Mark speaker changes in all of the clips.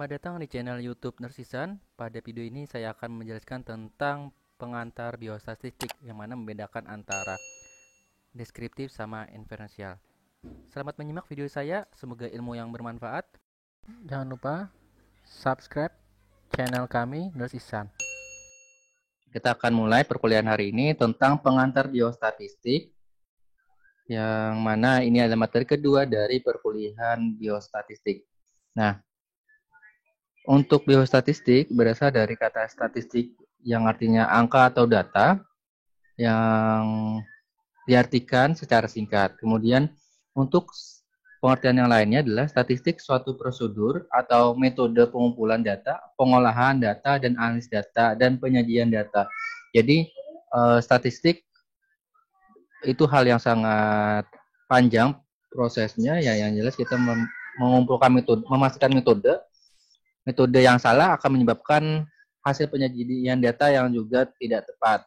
Speaker 1: Selamat datang di channel YouTube Nersisan. Pada video ini saya akan menjelaskan tentang pengantar biostatistik yang mana membedakan antara deskriptif sama inferensial. Selamat menyimak video saya, semoga ilmu yang bermanfaat. Jangan lupa subscribe channel kami Nersisan. Kita akan mulai perkuliahan hari ini tentang pengantar biostatistik, yang mana ini adalah materi kedua dari perkuliahan biostatistik. Nah, untuk biostatistik berasal dari kata statistik yang artinya angka atau data yang diartikan secara singkat. Kemudian untuk pengertian yang lainnya adalah statistik suatu prosedur atau metode pengumpulan data, pengolahan data, dan analisis data, dan penyajian data. Jadi statistik itu hal yang sangat panjang prosesnya, ya yang jelas kita mengumpulkan metode, memastikan metode yang salah akan menyebabkan hasil penyajian data yang juga tidak tepat.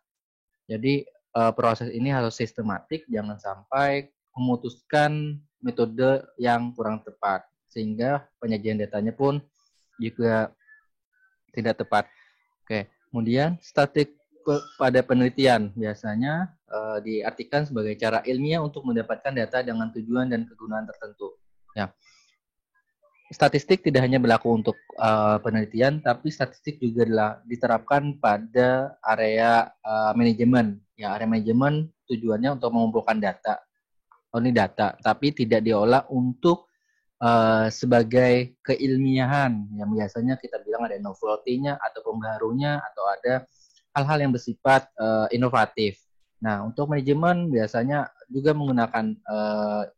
Speaker 1: Jadi proses ini harus sistematik, jangan sampai memutuskan metode yang kurang tepat, sehingga penyajian datanya pun juga tidak tepat. Oke, kemudian statistik pada penelitian biasanya diartikan sebagai cara ilmiah untuk mendapatkan data dengan tujuan dan kegunaan tertentu. Ya, statistik tidak hanya berlaku untuk penelitian, tapi statistik juga diterapkan pada area manajemen. Ya, area manajemen tujuannya untuk mengumpulkan data, only data, tapi tidak diolah untuk sebagai keilmiahan. Yang biasanya kita bilang ada novelty-nya atau pembaharunya, atau ada hal-hal yang bersifat inovatif. Nah, untuk manajemen biasanya juga menggunakan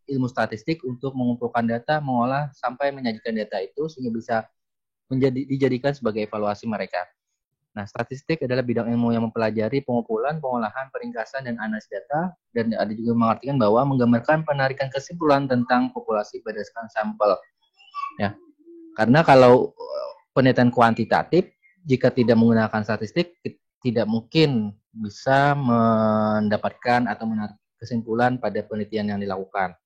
Speaker 1: ilmu statistik untuk mengumpulkan data, mengolah, sampai menyajikan data itu sehingga bisa dijadikan sebagai evaluasi mereka. Nah, statistik adalah bidang ilmu yang mempelajari pengumpulan, pengolahan, peringkasan, dan analisis data, dan ada juga mengartikan bahwa menggambarkan penarikan kesimpulan tentang populasi berdasarkan sampel. Ya, karena kalau penelitian kuantitatif, jika tidak menggunakan statistik, tidak mungkin bisa mendapatkan atau menarik kesimpulan pada penelitian yang dilakukan.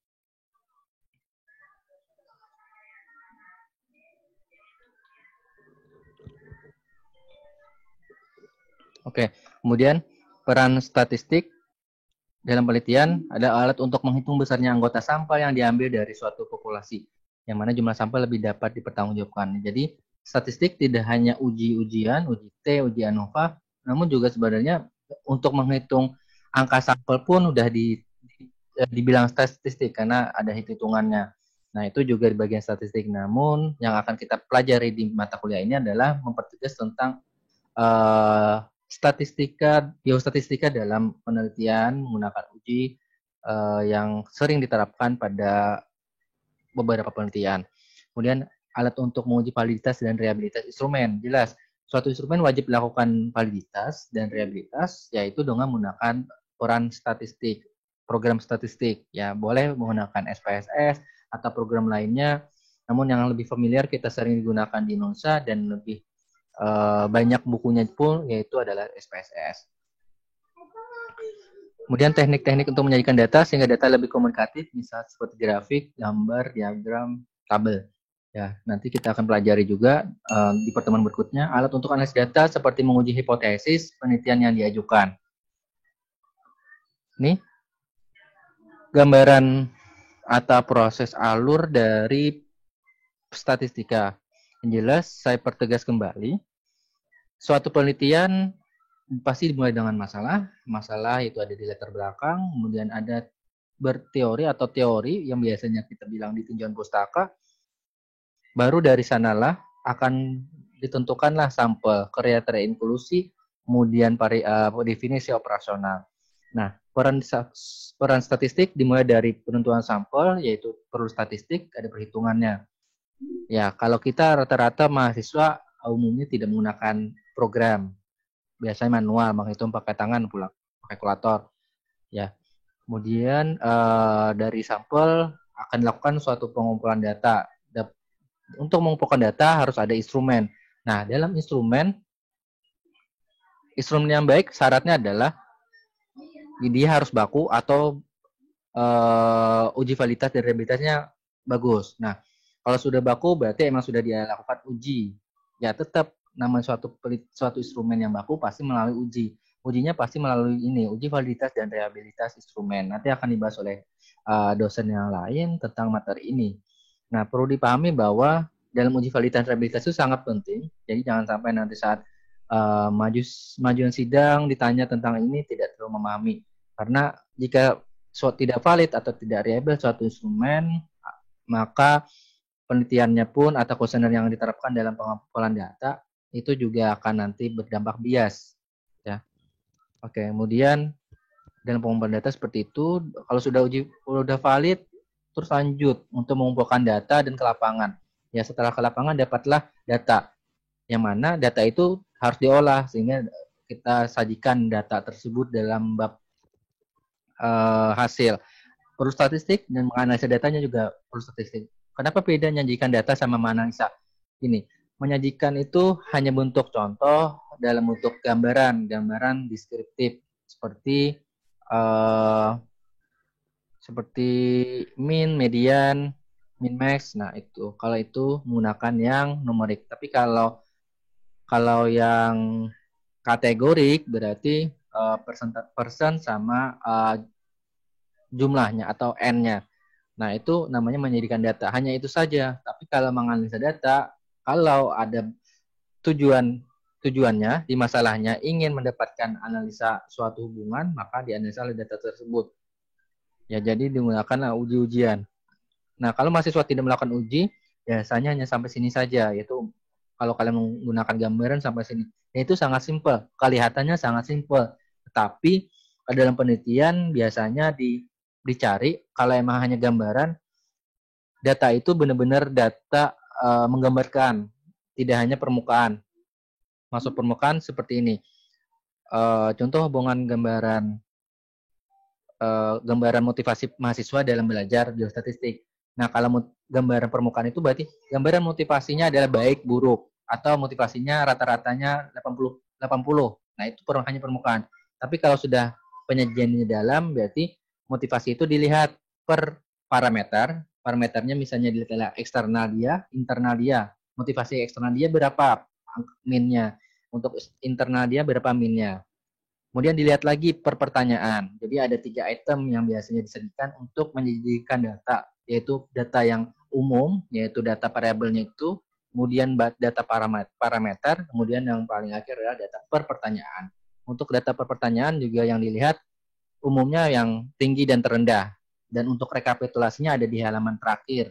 Speaker 1: Oke, kemudian peran statistik dalam penelitian ada alat untuk menghitung besarnya anggota sampel yang diambil dari suatu populasi, yang mana jumlah sampel lebih dapat dipertanggungjawabkan. Jadi, statistik tidak hanya uji-ujian, uji T, uji ANOVA, namun juga sebenarnya untuk menghitung angka sampel pun udah dibilang statistik karena ada hitungannya. Nah, itu juga di bagian statistik. Namun, yang akan kita pelajari di mata kuliah ini adalah mempertegas tentang biostatistika dalam penelitian menggunakan uji yang sering diterapkan pada beberapa penelitian. Kemudian alat untuk menguji validitas dan reliabilitas instrumen. Jelas, suatu instrumen wajib melakukan validitas dan reliabilitas, yaitu dengan menggunakan peran statistik, program statistik. Ya, boleh menggunakan SPSS atau program lainnya. Namun yang lebih familiar kita sering digunakan di Indonesia dan lebih banyak bukunya pun yaitu adalah SPSS. Kemudian teknik-teknik untuk menyajikan data sehingga data lebih komunikatif, misal seperti grafik, gambar, diagram, tabel. Ya, nanti kita akan pelajari juga di pertemuan berikutnya alat untuk analisis data seperti menguji hipotesis penelitian yang diajukan. Ini gambaran atau proses alur dari statistika. Yang jelas saya pertegas kembali, suatu penelitian pasti dimulai dengan masalah itu ada di latar belakang, kemudian ada berteori atau teori yang biasanya kita bilang di tinjauan pustaka, baru dari sanalah akan ditentukanlah sampel, kriteria inklusi, kemudian definisi operasional. Nah, peran statistik dimulai dari penentuan sampel, yaitu perlu statistik, ada perhitungannya. Ya, kalau kita rata-rata mahasiswa umumnya tidak menggunakan program, biasanya manual, menghitung pakai tangan pula, pakai kalkulator. Ya, kemudian dari sampel akan dilakukan suatu pengumpulan data. Untuk mengumpulkan data harus ada instrumen. Nah, dalam instrumen yang baik syaratnya adalah dia harus baku atau uji validitas dan reliabilitasnya bagus. Nah, Kalau sudah baku berarti emang sudah dilakukan uji. Ya tetap nama suatu instrumen yang baku pasti melalui uji. Ujinya pasti melalui ini, uji validitas dan reliabilitas instrumen. Nanti akan dibahas oleh dosen yang lain tentang materi ini. Nah, perlu dipahami bahwa dalam uji validitas dan reliabilitas itu sangat penting. Jadi jangan sampai nanti saat majuan sidang ditanya tentang ini tidak terlalu memahami. Karena jika tidak valid atau tidak reliable suatu instrumen, maka penelitiannya pun atau kuesioner yang diterapkan dalam pengumpulan data itu juga akan nanti berdampak bias. Ya. Oke, kemudian dalam pengumpulan data seperti itu, kalau sudah valid, terus lanjut untuk mengumpulkan data dan ke lapangan. Ya, setelah ke lapangan dapatlah data. Yang mana data itu harus diolah sehingga kita sajikan data tersebut dalam bab hasil. Perlu statistik dan menganalisa datanya juga perlu statistik. Kenapa beda menyajikan data sama menganalisa? Ini, menyajikan itu hanya bentuk contoh dalam bentuk gambaran deskriptif seperti seperti min, median, min max. Nah, itu kalau itu menggunakan yang numerik. Tapi kalau yang kategorik berarti persen sama jumlahnya atau n-nya. Nah, itu namanya menjadikan data. Hanya itu saja. Tapi kalau menganalisa data, kalau ada tujuannya di masalahnya ingin mendapatkan analisa suatu hubungan, maka dianalisa oleh data tersebut. Ya, jadi digunakan uji-ujian. Nah, kalau mahasiswa tidak melakukan uji, biasanya hanya sampai sini saja, yaitu kalau kalian menggunakan gambaran sampai sini. Ya, itu sangat simpel. Kelihatannya sangat simpel. Tetapi dalam penelitian biasanya dicari kalau emang hanya gambaran, data itu benar-benar data menggambarkan, tidak hanya permukaan. Masuk permukaan seperti ini. Contoh hubungan gambaran motivasi mahasiswa dalam belajar biostatistik. Nah, kalau gambaran permukaan itu berarti gambaran motivasinya adalah baik, buruk, atau motivasinya rata-ratanya 80. Nah, itu hanya permukaan. Tapi kalau sudah penyajiannya dalam, berarti motivasi itu dilihat per parameter. Parameternya misalnya dilihat eksternal dia, internal dia. Motivasi eksternal dia berapa minnya. Untuk internal dia berapa minnya. Kemudian dilihat lagi per pertanyaan. Jadi ada 3 item yang biasanya disajikan untuk menjadikan data, yaitu data yang umum, yaitu data variabelnya itu, kemudian data parameter, kemudian yang paling akhir adalah data per pertanyaan. Untuk data per pertanyaan juga yang dilihat umumnya yang tinggi dan terendah. Dan untuk rekapitulasinya ada di halaman terakhir,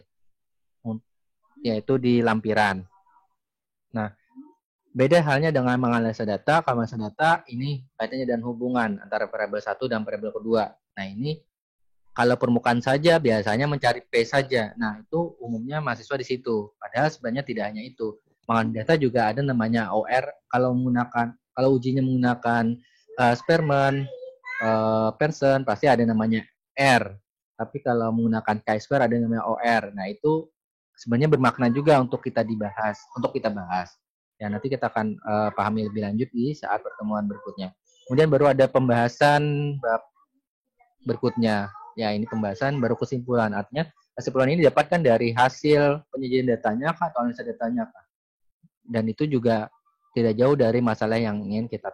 Speaker 1: yaitu di lampiran. Nah, beda halnya dengan menganalisa data. Kalau menganalisa data, ini kaitannya dan hubungan antara variabel satu dan variabel kedua. Nah, ini kalau permukaan saja biasanya mencari P saja. Nah, itu umumnya mahasiswa di situ. Padahal sebenarnya tidak hanya itu. Menganalisa data juga ada namanya OR. Kalau ujinya menggunakan Spearman, Pearson, pasti ada namanya R. Tapi kalau menggunakan chi-square ada namanya OR. Nah, itu sebenarnya bermakna juga untuk kita bahas. Ya, nanti kita akan pahami lebih lanjut di saat pertemuan berikutnya. Kemudian baru ada pembahasan bab berikutnya. Ya, ini pembahasan baru kesimpulan. Artinya kesimpulan ini didapatkan dari hasil penyajian datanya kah atau analisa datanya kah. Dan itu juga tidak jauh dari masalah yang ingin kita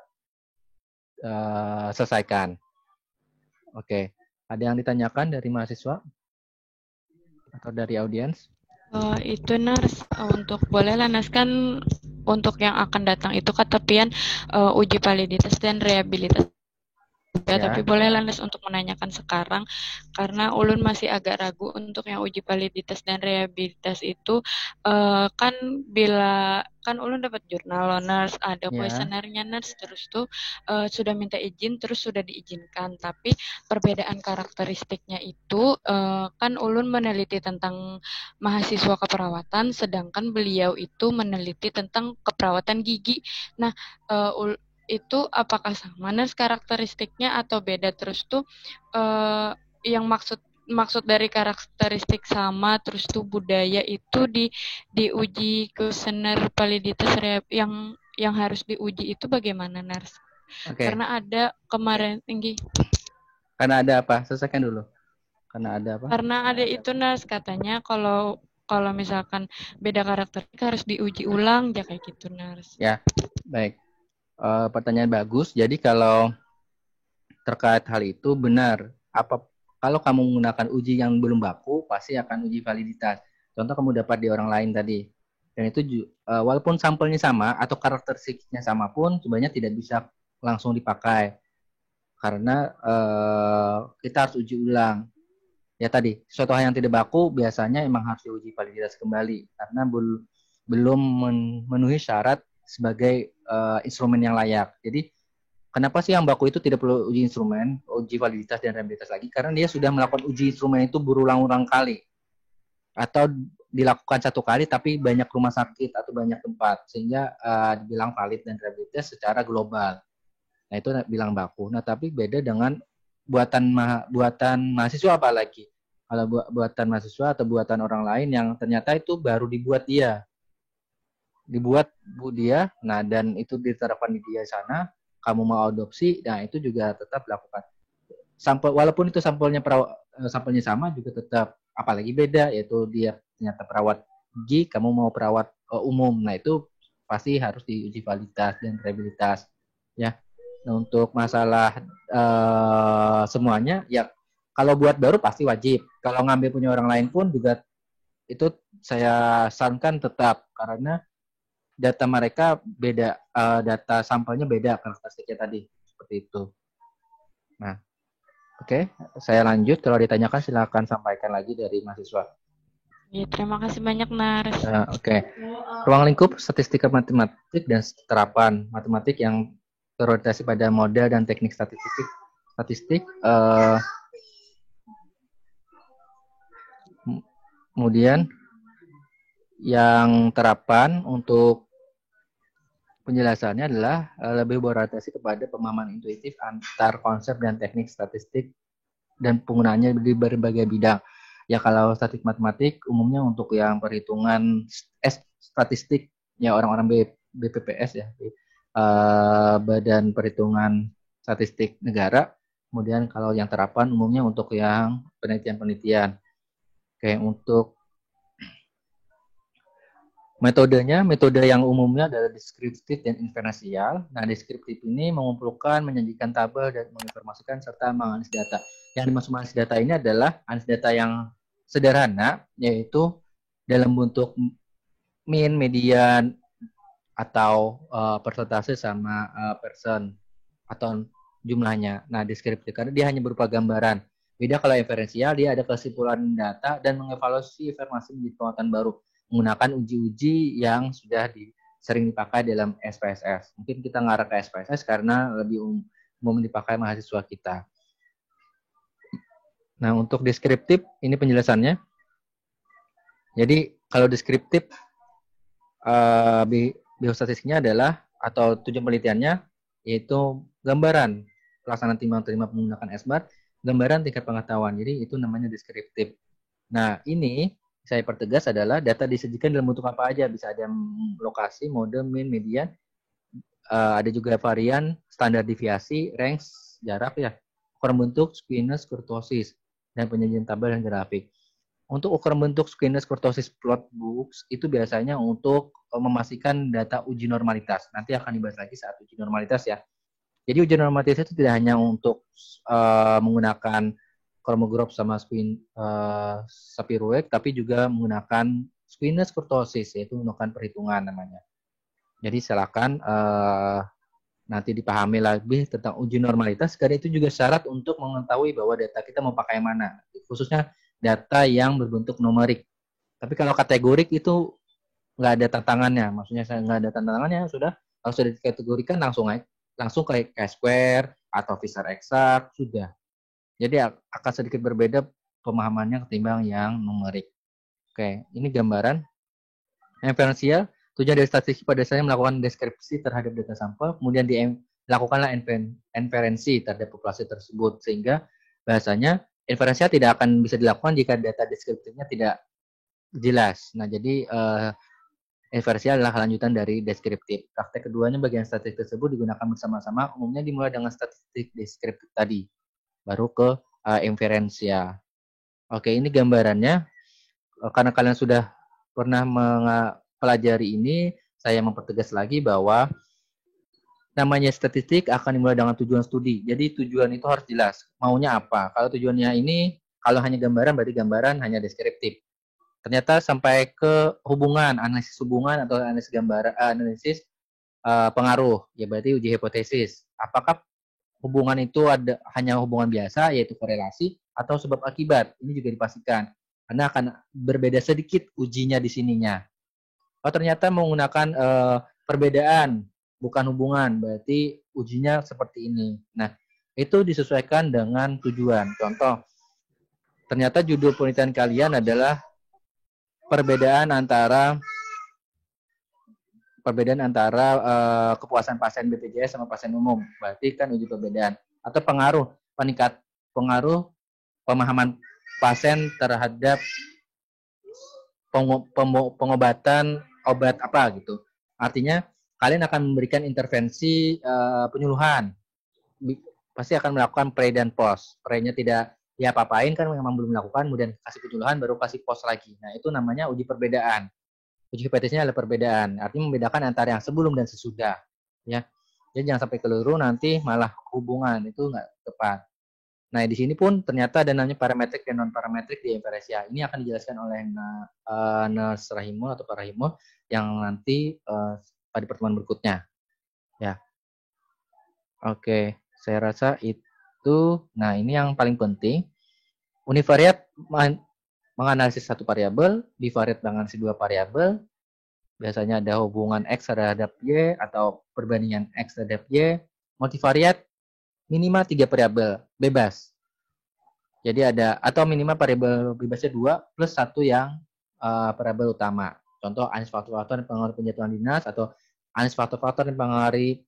Speaker 1: selesaikan. Oke. Ada yang ditanyakan dari mahasiswa atau dari audiens?
Speaker 2: Itu Nars, untuk boleh lah Nars, kan untuk yang akan datang itu ketepian uji validitas dan reliabilitas. Ya, tapi boleh Landes untuk menanyakan sekarang karena ulun masih agak ragu untuk yang uji validitas dan reliabilitas itu kan bila kan ulun dapat jurnal nurse, ada kuesionernya nurse, terus tuh sudah minta izin terus sudah diizinkan, tapi perbedaan karakteristiknya itu kan ulun meneliti tentang mahasiswa keperawatan sedangkan beliau itu meneliti tentang keperawatan gigi. Nah, itu apakah sama karakteristiknya atau beda? Terus tuh yang maksud dari karakteristik sama, terus tuh budaya itu diuji kuesioner validitas yang harus diuji itu bagaimana Nars? Karena ada kemarin tinggi.
Speaker 1: Karena ada apa? Selesaikan dulu. Karena ada apa?
Speaker 2: Karena ada itu Nars, katanya kalau kalau misalkan beda karakter harus diuji ulang ya kayak gitu Nars.
Speaker 1: Ya, baik. Pertanyaan bagus. Jadi kalau terkait hal itu benar. Kalau kamu menggunakan uji yang belum baku, pasti akan uji validitas. Contoh kamu dapat di orang lain tadi. Dan itu walaupun sampelnya sama atau karakteristiknya sama pun sebenarnya tidak bisa langsung dipakai. Karena kita harus uji ulang. Ya tadi, suatu hal yang tidak baku biasanya emang harus diuji validitas kembali karena belum memenuhi syarat sebagai instrumen yang layak. Jadi kenapa sih yang baku itu tidak perlu uji instrumen, uji validitas dan reliabilitas lagi? Karena dia sudah melakukan uji instrumen itu berulang-ulang kali atau dilakukan satu kali tapi banyak rumah sakit atau banyak tempat sehingga dibilang valid dan reliabilitas secara global. Nah itu bilang baku. Nah tapi beda dengan buatan mahasiswa apalagi. Kalau buatan mahasiswa atau buatan orang lain yang ternyata itu baru dibuat dia. Nah dan itu diterapkan di dia sana, kamu mau adopsi, nah itu juga tetap lakukan. Walaupun itu sampelnya sama juga tetap, apalagi beda, yaitu dia ternyata perawat gigi, kamu mau perawat umum, nah itu pasti harus diuji validitas dan reliabilitas. Ya, nah, untuk masalah semuanya, ya kalau buat baru pasti wajib. Kalau ngambil punya orang lain pun juga itu saya sarankan tetap, karena data mereka beda, data sampelnya beda karakteristiknya tadi, seperti itu. Nah, oke, saya lanjut. Kalau ditanyakan silakan sampaikan lagi dari mahasiswa.
Speaker 2: Ya, terima kasih banyak Nars.
Speaker 1: Oke. Ruang lingkup statistika matematik dan terapan matematik yang berorientasi pada model dan teknik statistik. Kemudian yang terapan untuk penjelasannya adalah lebih berorientasi kepada pemahaman intuitif antar konsep dan teknik statistik dan penggunaannya di berbagai bidang. Ya kalau statistik matematik umumnya untuk yang perhitungan statistik ya orang-orang BPPS ya, Badan Perhitungan Statistik Negara. Kemudian kalau yang terapan umumnya untuk yang penelitian-penelitian. Oke, untuk metodenya, metode yang umumnya adalah deskriptif dan inferensial. Nah, deskriptif ini mengumpulkan, menyajikan tabel, dan menginformasikan serta menganalisis data. Yang dimaksud menganalisis data ini adalah analisis data yang sederhana, yaitu dalam bentuk mean, median, atau persentase sama persen, atau jumlahnya. Nah, deskriptif karena dia hanya berupa gambaran. Beda kalau inferensial, dia ada kesimpulan data dan mengevaluasi informasi menjadi pengetahuan baru menggunakan uji-uji yang sudah sering dipakai dalam SPSS. Mungkin kita ngarah ke SPSS karena lebih umum dipakai mahasiswa kita. Nah, untuk deskriptif, ini penjelasannya. Jadi, kalau deskriptif, biostatistiknya adalah, atau tujuan penelitiannya, yaitu gambaran pelaksanaan timbang terima menggunakan SBAR, gambaran tingkat pengetahuan. Jadi, itu namanya deskriptif. Nah, ini saya pertegas adalah data disajikan dalam bentuk apa aja. Bisa ada lokasi, mode, mean, median. Ada juga varian, standar deviasi, range, jarak ya. Ukuran bentuk, skewness, kurtosis, dan penyajian tabel dan grafik. Untuk ukuran bentuk, skewness, kurtosis, plot books, itu biasanya untuk memastikan data uji normalitas. Nanti akan dibahas lagi saat uji normalitas ya. Jadi uji normalitas itu tidak hanya untuk menggunakan Kolmogorov sama Sapir-Whorf, tapi juga menggunakan skewness kurtosis, yaitu menggunakan perhitungan namanya. Jadi silakan nanti dipahami lebih tentang uji normalitas, karena itu juga syarat untuk mengetahui bahwa data kita mau pakai mana, khususnya data yang berbentuk numerik. Tapi kalau kategorik itu nggak ada tantangannya, maksudnya saya nggak ada tantangannya, kalau sudah dikategorikan langsung ke chi-square atau Fisher eksak sudah. Jadi akan sedikit berbeda pemahamannya ketimbang yang numerik. Oke, ini gambaran. Inferensial, tujuan dari statistik pada dasarnya melakukan deskripsi terhadap data sampel, kemudian dilakukanlah inferensi terhadap populasi tersebut, sehingga bahasanya inferensial tidak akan bisa dilakukan jika data deskriptifnya tidak jelas. Nah, jadi inferensial adalah kelanjutan dari deskriptif. Praktek keduanya bagian statistik tersebut digunakan bersama-sama, umumnya dimulai dengan statistik deskriptif tadi, baru ke inferensial. Oke, ini gambarannya. karena kalian sudah pernah mempelajari ini, saya mempertegas lagi bahwa namanya statistik akan dimulai dengan tujuan studi. Jadi tujuan itu harus jelas. Maunya apa? Kalau tujuannya ini, kalau hanya gambaran, berarti gambaran hanya deskriptif. Ternyata sampai ke hubungan, analisis hubungan atau analisis gambar, analisis pengaruh. Ya berarti uji hipotesis. Apakah hubungan itu ada hanya hubungan biasa, yaitu korelasi, atau sebab akibat? Ini juga dipastikan. Karena akan berbeda sedikit ujinya di sininya. Oh ternyata menggunakan perbedaan bukan hubungan, berarti ujinya seperti ini. Nah itu disesuaikan dengan tujuan. Contoh, ternyata judul penelitian kalian adalah perbedaan antara kepuasan pasien BPJS sama pasien umum. Berarti kan uji perbedaan. Atau pengaruh pemahaman pasien terhadap pengobatan obat apa gitu. Artinya kalian akan memberikan intervensi penyuluhan. Pasti akan melakukan pre dan post. Pre-nya tidak ya apa-apain kan memang belum melakukan, kemudian kasih penyuluhan baru kasih post lagi. Nah, itu namanya uji perbedaan. Uji hipotesisnya adalah perbedaan. Artinya membedakan antara yang sebelum dan sesudah. Ya. Jadi jangan sampai keliru nanti malah hubungan itu nggak tepat. Nah, di sini pun ternyata ada namanya parametrik dan non parametrik di inferensia. Ini akan dijelaskan oleh Nurse Rahimul atau Pak Rahimul yang nanti pada pertemuan berikutnya. Ya. Oke, saya rasa itu. Nah, ini yang paling penting. Univariat menganalisis satu variabel, bivariat menganalisis dua variabel. Biasanya ada hubungan X terhadap Y atau perbandingan X terhadap Y. Multivariat minimal 3 variabel bebas. Jadi ada atau minimal variabel bebasnya 2 plus 1 yang variabel utama. Contoh analisis faktor-faktor yang pengaruh penjatuhan dinas atau analisis faktor-faktor yang pengaruh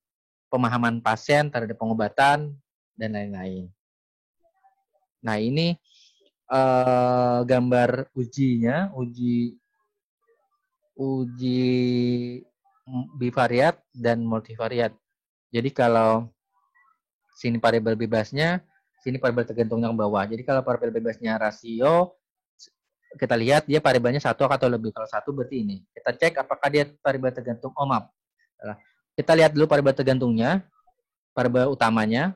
Speaker 1: pemahaman pasien terhadap pengobatan dan lain-lain. Nah, ini gambar ujinya, uji bivariat dan multivariat. Jadi kalau sini variabel bebasnya, sini variabel tergantungnya ke bawah. Jadi kalau variabel bebasnya rasio, kita lihat dia variabelnya 1 atau lebih. Kalau 1 berarti ini. Kita cek apakah dia variabel tergantung. Oh maaf. Kita lihat dulu variabel tergantungnya, variabel utamanya.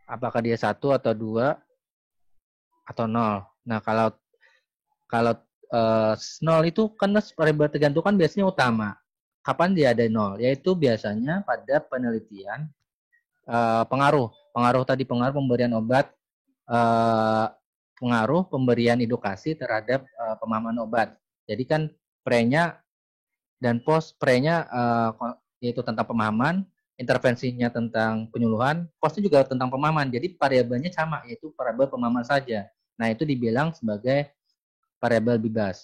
Speaker 1: Apakah dia 1 atau 2 atau 0. Nah, kalau 0 itu kan variabel tergantung kan biasanya utama. Kapan dia ada 0? Yaitu biasanya pada penelitian pengaruh pemberian obat, pengaruh pemberian edukasi terhadap pemahaman obat. Jadi kan pre-nya dan post pre-nya yaitu tentang pemahaman, intervensinya tentang penyuluhan, postnya juga tentang pemahaman. Jadi variabelnya sama, yaitu variabel pemahaman saja. Nah, itu dibilang sebagai variabel bebas.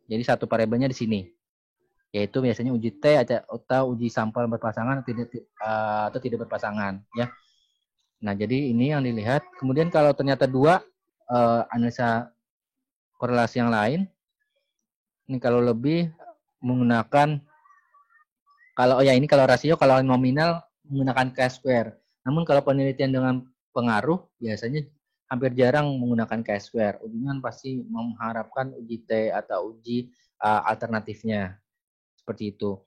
Speaker 1: Jadi satu variabelnya di sini, yaitu biasanya uji T atau uji sampel berpasangan atau tidak berpasangan, ya. Nah, jadi ini yang dilihat. Kemudian kalau ternyata 2 analisa korelasi yang lain, ini kalau lebih menggunakan ini kalau rasio, kalau nominal menggunakan chi-square. Namun kalau penelitian dengan pengaruh biasanya hampir jarang menggunakan chi-square. Ujian pasti mengharapkan uji T atau uji alternatifnya. Seperti itu.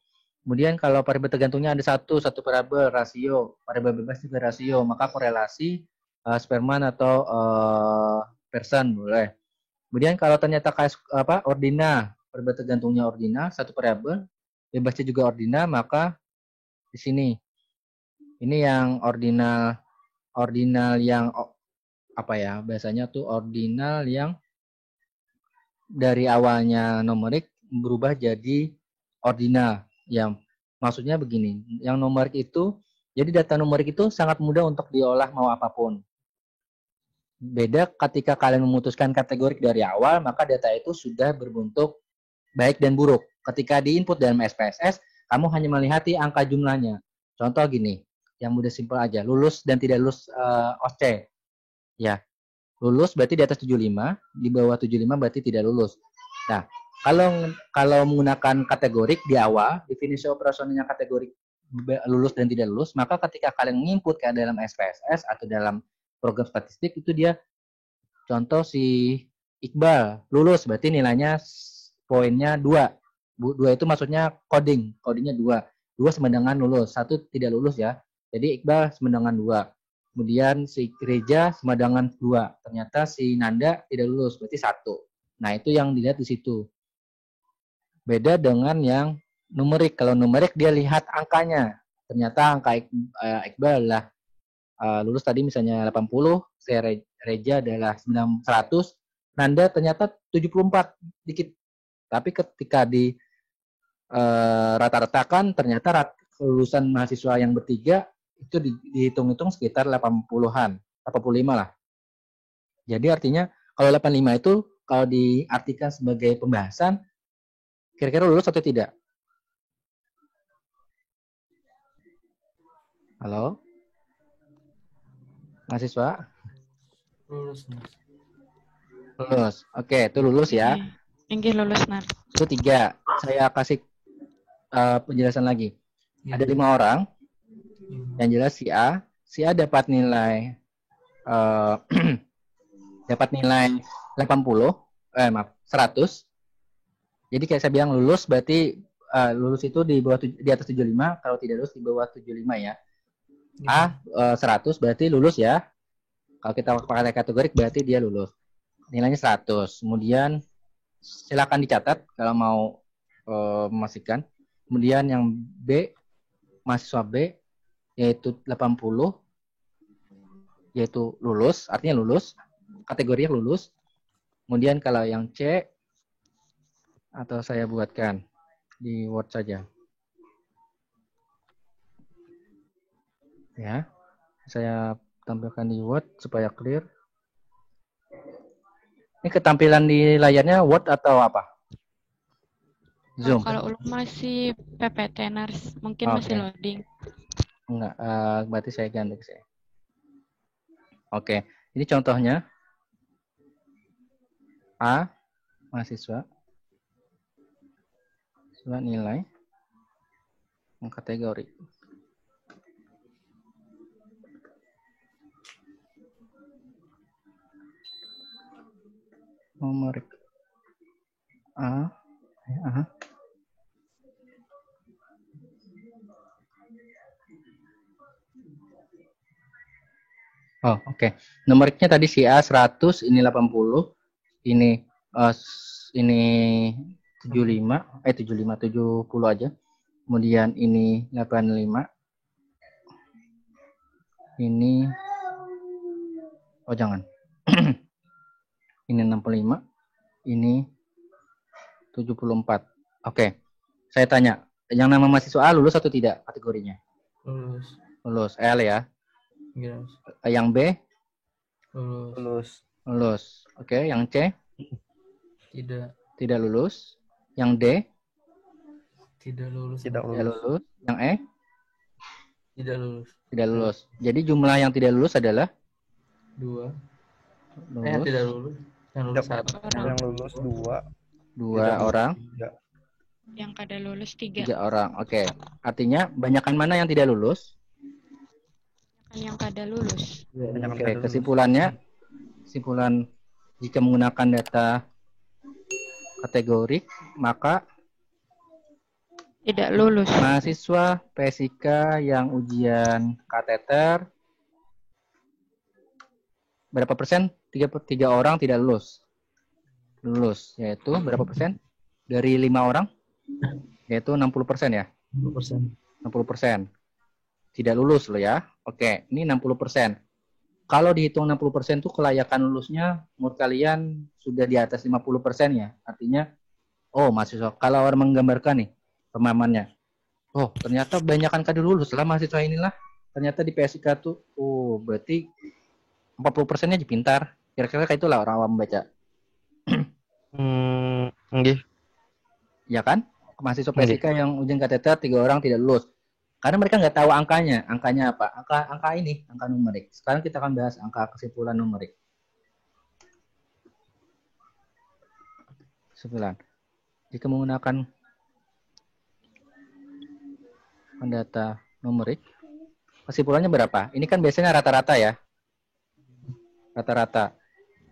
Speaker 1: Kemudian kalau variabel tergantungnya ada satu variabel rasio, variabel bebas juga rasio, maka korelasi Sperman atau Pearson boleh. Kemudian kalau ternyata ordinal, variabel tergantungnya ordinal, satu variabel, bebasnya juga ordinal, maka di sini ini yang ordinal yang apa ya? Biasanya tuh ordinal yang dari awalnya numerik berubah jadi ordinal. Yang maksudnya begini, yang numerik itu, jadi data numerik itu sangat mudah untuk diolah mau apapun. Beda ketika kalian memutuskan kategorik dari awal, maka data itu sudah berbentuk baik dan buruk. Ketika diinput dalam SPSS, kamu hanya melihat angka jumlahnya. Contoh gini, yang mudah simpel aja, lulus dan tidak lulus OSCE. Ya, lulus berarti di atas 75, di bawah 75 berarti tidak lulus. Nah, kalau menggunakan kategorik di awal, definisi operasionalnya kategorik lulus dan tidak lulus, maka ketika kalian menginput ke dalam SPSS atau dalam program statistik itu dia contoh si Iqbal lulus, berarti nilainya poinnya 2. 2 itu maksudnya coding, codingnya 2. 2 sama dengan lulus, 1 tidak lulus ya. Jadi Iqbal sama dengan 2. Kemudian si Reja sama dengan 2. Ternyata si Nanda tidak lulus, berarti 1. Nah, itu yang dilihat di situ. Beda dengan yang numerik. Kalau numerik dia lihat angkanya. Ternyata angka Iqbal adalah lulus tadi misalnya 80, saya Reja adalah 100, Nanda ternyata 74 dikit. Tapi ketika di rata-ratakan ternyata lulusan mahasiswa yang bertiga itu dihitung-hitung sekitar 80-an, 85 lah. Jadi artinya kalau 85 itu kalau diartikan sebagai pembahasan kira-kira lulus atau tidak? Halo? Mahasiswa?
Speaker 3: Lulus.
Speaker 1: Lulus. Oke, itu lulus ya.
Speaker 2: Inggih lulus Nar.
Speaker 1: Itu 3. Saya kasih penjelasan lagi. Ada 5 orang. Yang jelas si A dapat nilai dapat nilai 80, 100. Jadi kayak saya bilang lulus berarti lulus itu di bawah di atas 75, kalau tidak lulus di bawah 75 ya. A 100 berarti lulus ya. Kalau kita pakai kategorik berarti dia lulus. Nilainya 100. Kemudian silakan dicatat kalau mau memastikan. Kemudian yang B, mahasiswa B yaitu 80 yaitu lulus, artinya lulus, kategorinya lulus. Kemudian kalau yang C atau saya buatkan di Word saja. Ya. Saya tampilkan di Word supaya clear. Ini ketampilan di layarnya Word atau apa? Zoom.
Speaker 2: Kalau ulun masih PPT Nars, mungkin masih loading.
Speaker 1: Enggak, berarti saya ganti ke saya. Oke, ini contohnya. A, mahasiswa. Nilai. Kategori. Numerik. A. Oh, oke. Numeriknya tadi si A 100, ini 80, ini 75, 70 aja. Kemudian ini 85. Ini jangan. Ini 65, ini 74. Oke. Saya tanya, yang nama mahasiswa A lulus atau tidak kategorinya?
Speaker 3: Lulus.
Speaker 1: Lulus. L ya.
Speaker 3: Yes.
Speaker 1: Yang B?
Speaker 3: Lulus.
Speaker 1: Lulus. Oke, yang C?
Speaker 3: Tidak.
Speaker 1: Tidak lulus. Yang D?
Speaker 3: Tidak lulus.
Speaker 1: Tidak lulus. Yang E?
Speaker 3: Tidak lulus.
Speaker 1: Tidak lulus. Jadi jumlah yang tidak lulus adalah
Speaker 3: 2.
Speaker 1: Lulus.
Speaker 3: Tidak lulus. Yang lulus 1.
Speaker 4: Yang lulus 2.
Speaker 1: 2 orang.
Speaker 2: Yang kada lulus 3.
Speaker 1: 3 orang. Oke. Artinya banyakan mana yang tidak lulus?
Speaker 2: Yang kada lulus.
Speaker 1: Oke, kesimpulan jika menggunakan data kategorik maka
Speaker 2: tidak lulus.
Speaker 1: Mahasiswa PSIK yang ujian kateter berapa persen? 3 orang tidak lulus. Lulus, yaitu berapa persen? Dari 5 orang? Yaitu 60% ya? 60%. Tidak lulus loh ya. Oke, ini 60%. Kalau dihitung 60% itu kelayakan lulusnya menurut kalian sudah di atas 50% ya. Artinya, mahasiswa. Kalau orang menggambarkan nih, pemahamannya. Ternyata banyakkan kada lulus lah mahasiswa inilah. Ternyata di PSIK tuh, berarti 40%-nya aja pintar. Kira-kira kayak itulah orang awam baca.
Speaker 4: Nggih.
Speaker 1: Ya kan? Mahasiswa PSIK yang ujian kateter 3 orang tidak lulus. Karena mereka nggak tahu angkanya. Angkanya apa? Angka ini, angka numerik. Sekarang kita akan bahas angka kesimpulan numerik. 9. Jika menggunakan data numerik, kesimpulannya berapa? Ini kan biasanya rata-rata ya. Rata-rata.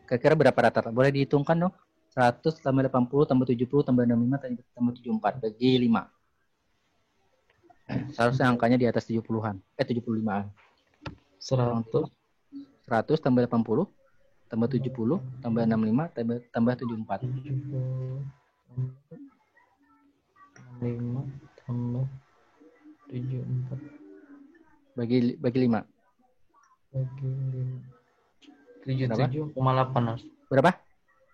Speaker 1: Kira-kira berapa rata-rata? Boleh dihitungkan dong? 100 tambah 80 tambah 70 tambah 65 tambah 74 bagi 5. Seharusnya angkanya di atas 70-an. 75-an.
Speaker 3: 100
Speaker 1: 100 tambah 80 tambah 70 tambah 65 tambah 74.
Speaker 3: 5 tambah 74
Speaker 1: Bagi 5.
Speaker 3: bagi 5. 77,8 Mas.
Speaker 1: Berapa?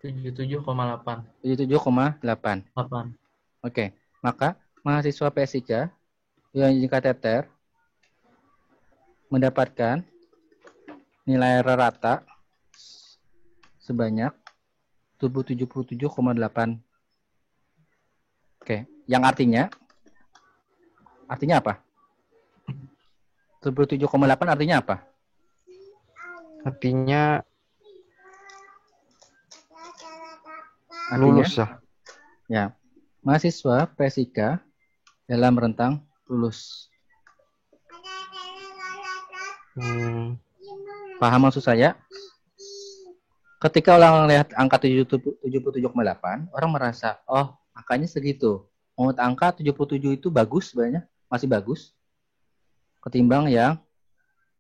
Speaker 3: 77,8.
Speaker 1: 77,8.
Speaker 3: 8.
Speaker 1: Oke. Maka mahasiswa PSIK yang uji kateter mendapatkan nilai rata sebanyak 77,8. Oke, yang artinya apa? 77,8 artinya apa?
Speaker 4: Artinya lulus ya.
Speaker 1: Ya, mahasiswa PSIK dalam rentang lulus. Paham maksud saya? Ketika orang lihat angka 77,8, orang merasa, oh, angkanya segitu. Menurut angka 77 itu bagus sebenarnya, masih bagus. Ketimbang yang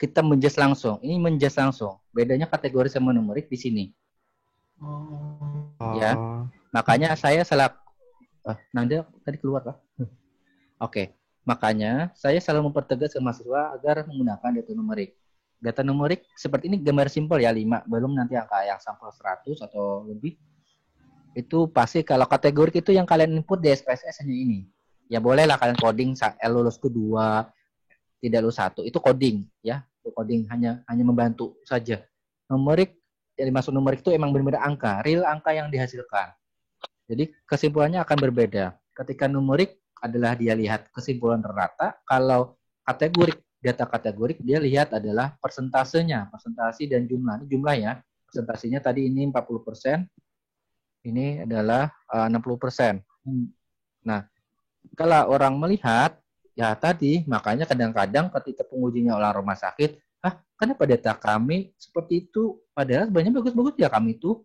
Speaker 1: kita menjas langsung. Ini menjas langsung. Bedanya kategori sama numerik di sini. Ya. Makanya saya salah. Nanda tadi keluar lah. Oke. Makanya saya selalu mempertegas ke mahasiswa agar menggunakan data numerik. Data numerik seperti ini gambar simpel ya 5, belum nanti angka yang sampel 100 atau lebih. Itu pasti kalau kategori itu yang kalian input di SPSS hanya ini. Ya bolehlah kalian coding lulus ke 2, tidak lulus 1. Itu coding ya. Itu coding hanya membantu saja. Numerik yang dimaksud numerik itu emang benar-benar angka, real angka yang dihasilkan. Jadi kesimpulannya akan berbeda. Ketika numerik adalah dia lihat kesimpulan rata, kalau kategorik data kategorik dia lihat adalah persentasenya, persentasi dan jumlah. Ini jumlah ya. Persentasenya tadi ini 40%. Ini adalah 60%. Nah, kalau orang melihat ya tadi, makanya kadang-kadang ketika pengujinya oleh rumah sakit, kenapa data kami seperti itu? Padahal sebenarnya bagus-bagus ya kami itu.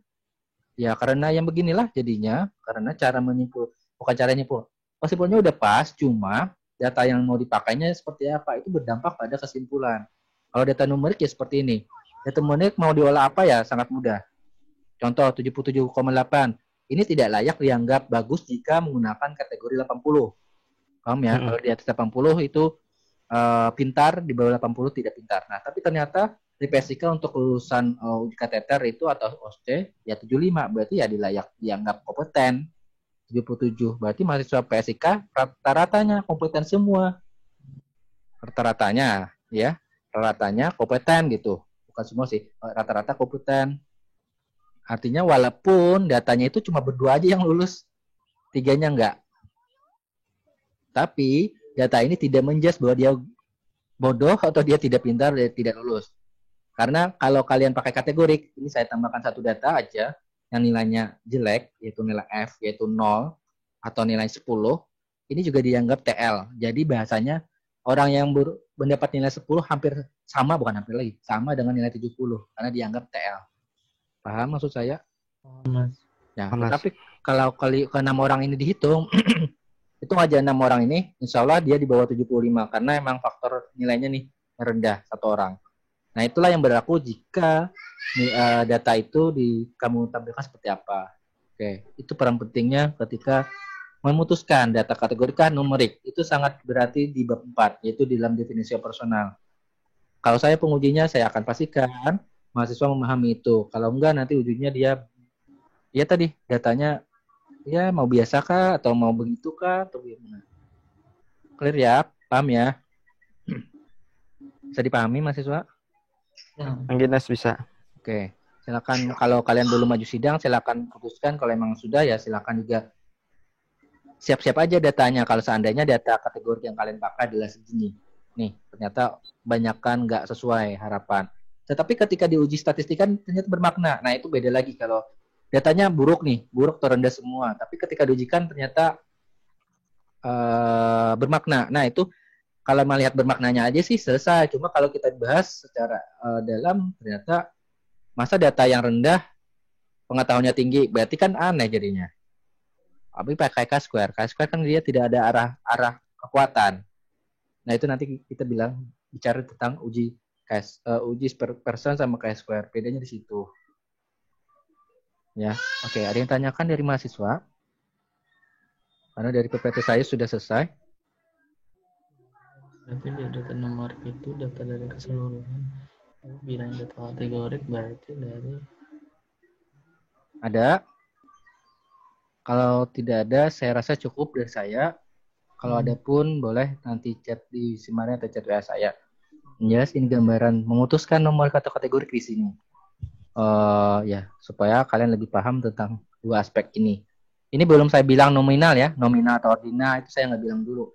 Speaker 1: Ya karena yang beginilah jadinya, karena cara menyimpul, bukan cara nyimpul. Kesimpulannya udah pas, cuma data yang mau dipakainya seperti apa, itu berdampak pada kesimpulan. Kalau data numerik ya seperti ini. Data numerik mau diolah apa ya, sangat mudah. Contoh 77,8. Ini tidak layak dianggap bagus jika menggunakan kategori 80. Paham ya? Kalau di atas 80 itu pintar, di bawah 80 tidak pintar. Nah, tapi ternyata di PSIK untuk lulusan uji kateter itu atau OSCE ya 75, berarti ya dianggap kompeten. 77, berarti mahasiswa PSIK rata-ratanya kompeten semua. Rata-ratanya ya, rata-ratanya kompeten gitu. Bukan semua sih, rata-rata kompeten. Artinya walaupun datanya itu cuma berdua aja yang lulus, 3-nya enggak. Tapi data ini tidak menjudge bahwa dia bodoh atau dia tidak pintar, dia tidak lulus. Karena kalau kalian pakai kategori, ini saya tambahkan satu data aja, yang nilainya jelek, yaitu nilai F, yaitu 0, atau nilai 10, ini juga dianggap TL. Jadi bahasanya, orang yang mendapat nilai 10 hampir sama, bukan hampir lagi, sama dengan nilai 70, karena dianggap TL. Paham maksud saya? Ya, tapi kalau ke 6 orang ini dihitung, itu aja 6 orang ini, insya Allah dia di bawah 75, karena emang faktor nilainya nih rendah satu orang. Nah, itulah yang berlaku jika data itu kamu tampilkan seperti apa. Oke, itu peran pentingnya ketika memutuskan data kategorikan numerik. Itu sangat berarti di bab 4, yaitu di dalam definisi personal. Kalau saya pengujinya, saya akan pastikan mahasiswa memahami itu. Kalau enggak, nanti ujungnya dia, ya tadi, datanya, ya mau biasa kah, atau mau begitu kah, atau gimana. Clear ya? Paham ya? Bisa dipahami mahasiswa?
Speaker 4: Angginas bisa.
Speaker 1: Oke, silakan kalau kalian belum maju sidang, silakan putuskan. Kalau memang sudah ya silakan juga siap-siap aja datanya. Kalau seandainya data kategori yang kalian pakai adalah segini, nih ternyata banyakkan nggak sesuai harapan. Tetapi ketika diuji statistik kan ternyata bermakna. Nah itu beda lagi kalau datanya buruk nih, buruk atau rendah semua. Tapi ketika diujikan ternyata bermakna. Nah itu kalau melihat bermaknanya aja sih selesai. Cuma kalau kita bahas secara dalam, ternyata masa data yang rendah pengetahuannya tinggi, berarti kan aneh jadinya. Tapi pakai K-square. K-square kan dia tidak ada arah kekuatan. Nah, itu nanti kita bicara tentang uji person sama K-square. Bedanya di situ. Ya, oke. Ada yang tanyakan dari mahasiswa? Karena dari PPT saya sudah selesai.
Speaker 3: Berarti data numerik itu data dari keseluruhan. Bilang data kategorik berarti dari
Speaker 1: Ada? Kalau tidak ada, saya rasa cukup dari saya. Kalau ada pun boleh nanti chat di Simarnya atau chat WA saya. Jelas ini gambaran memutuskan nomor atau kategori di sini. Ya, supaya kalian lebih paham tentang dua aspek ini. Ini belum saya bilang nominal ya, nominal atau ordinal itu saya nggak bilang dulu.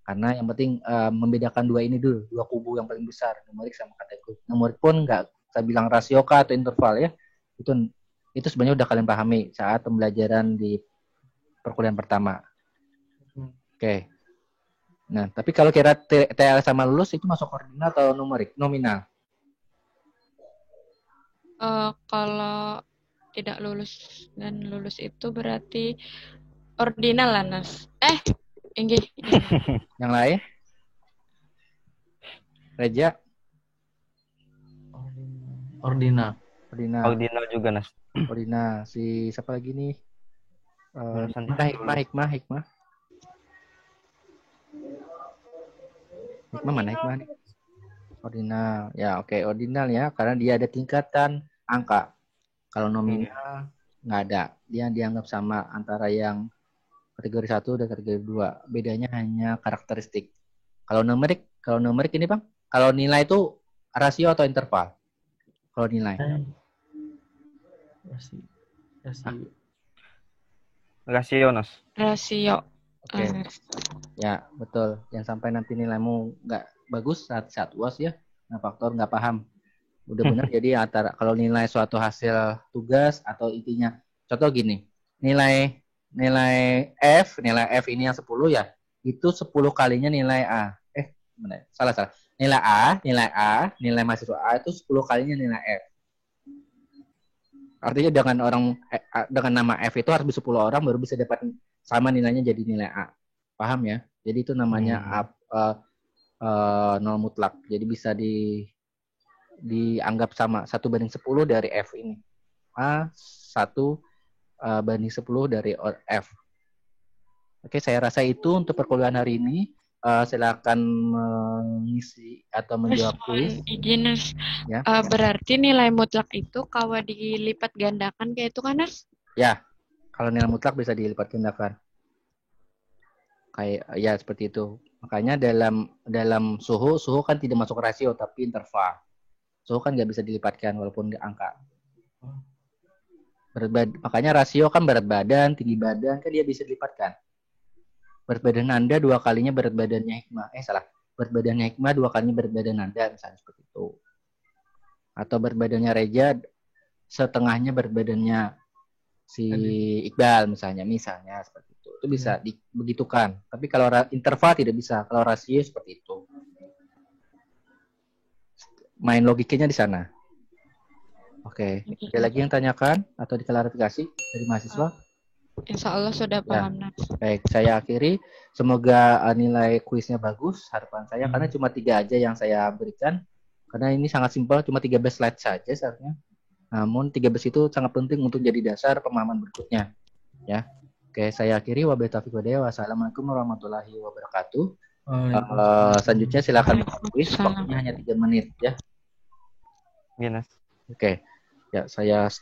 Speaker 1: Karena yang penting membedakan dua ini dulu, dua kubu yang paling besar, numerik sama kategori. Numerik pun nggak saya bilang rasio kah atau interval ya. Itu sebenarnya udah kalian pahami saat pembelajaran di perkuliahan pertama. Oke. Nah, tapi kalau kira TL sama lulus itu masuk ordinal atau numerik? Nominal.
Speaker 2: Kalau tidak lulus dan lulus itu berarti ordinal lah, Nas. Inggih.
Speaker 1: Yang lain? Reja?
Speaker 3: ordinal.
Speaker 4: Ordinal juga, Nas.
Speaker 1: Ordinal. Si siapa lagi nih? Hikmah. Hikmah mana Hikmah nih? Ordinal. Ya, oke. Ordinal ya. Karena dia ada tingkatan angka. Kalau nominal nggak ada. Dia dianggap sama antara yang kategori 1 dan kategori 2. Bedanya hanya karakteristik. Kalau numerik ini Bang, kalau nilai itu rasio atau interval? Kalau nilai.
Speaker 4: Rasio, Nas.
Speaker 2: Rasio.
Speaker 1: Oke. Ya, betul. Yang sampai nanti nilaimu nggak bagus saat UAS ya. Nah, faktor nggak paham. Udah benar. Jadi antara kalau nilai suatu hasil tugas atau intinya. Contoh gini. Nilai F ini yang 10 ya. Itu 10 kalinya nilai A. Salah. Nilai mahasiswa A itu 10 kalinya nilai F. Artinya dengan nama F itu harus 10 orang baru bisa dapat sama nilainya jadi nilai A. Paham ya? Jadi itu namanya nol mutlak. Jadi bisa dianggap sama 1/10 dari F ini. A 1/10 dari F. Oke, saya rasa itu untuk perkuliahan hari ini. Silakan mengisi atau menjawab kuis.
Speaker 2: Ya. Berarti nilai mutlak itu kalau dilipat gandakan kayak itu kan, Nas?
Speaker 1: Ya, kalau nilai mutlak bisa dilipat gandakan. Kayak ya seperti itu. Makanya dalam suhu kan tidak masuk rasio tapi interval. Suhu kan nggak bisa dilipatkan walaupun di angka. Makanya rasio kan berat badan, tinggi badan kan dia bisa dilipatkan. Berat badan Anda 2 kalinya berat badannya Hikmah. Berat badannya Hikmah 2 kalinya berat badan Anda, misalnya seperti itu. Atau berat badannya Reja setengahnya berat badannya si Iqbal misalnya seperti itu. Itu bisa dibegitukan. Tapi kalau interval tidak bisa. Kalau rasio seperti itu. Main logikanya di sana. Oke. Ada lagi yang tanyakan atau diklarifikasi dari mahasiswa?
Speaker 2: Insya Allah sudah paham, Nas.
Speaker 1: Baik, saya akhiri. Semoga nilai kuisnya bagus. Harapan saya karena cuma 3 aja yang saya berikan. Karena ini sangat simpel, cuma 13 slide saja seharusnya. Namun 13 itu sangat penting untuk jadi dasar pemahaman berikutnya. Ya. Oke, saya akhiri. Wabillahi taufiq wal hidayah. Wassalamualaikum warahmatullahi wabarakatuh. Selanjutnya silakan kuis. Waktunya hanya 3 menit ya.
Speaker 4: Iya, Nas.
Speaker 1: Oke. Ya, saya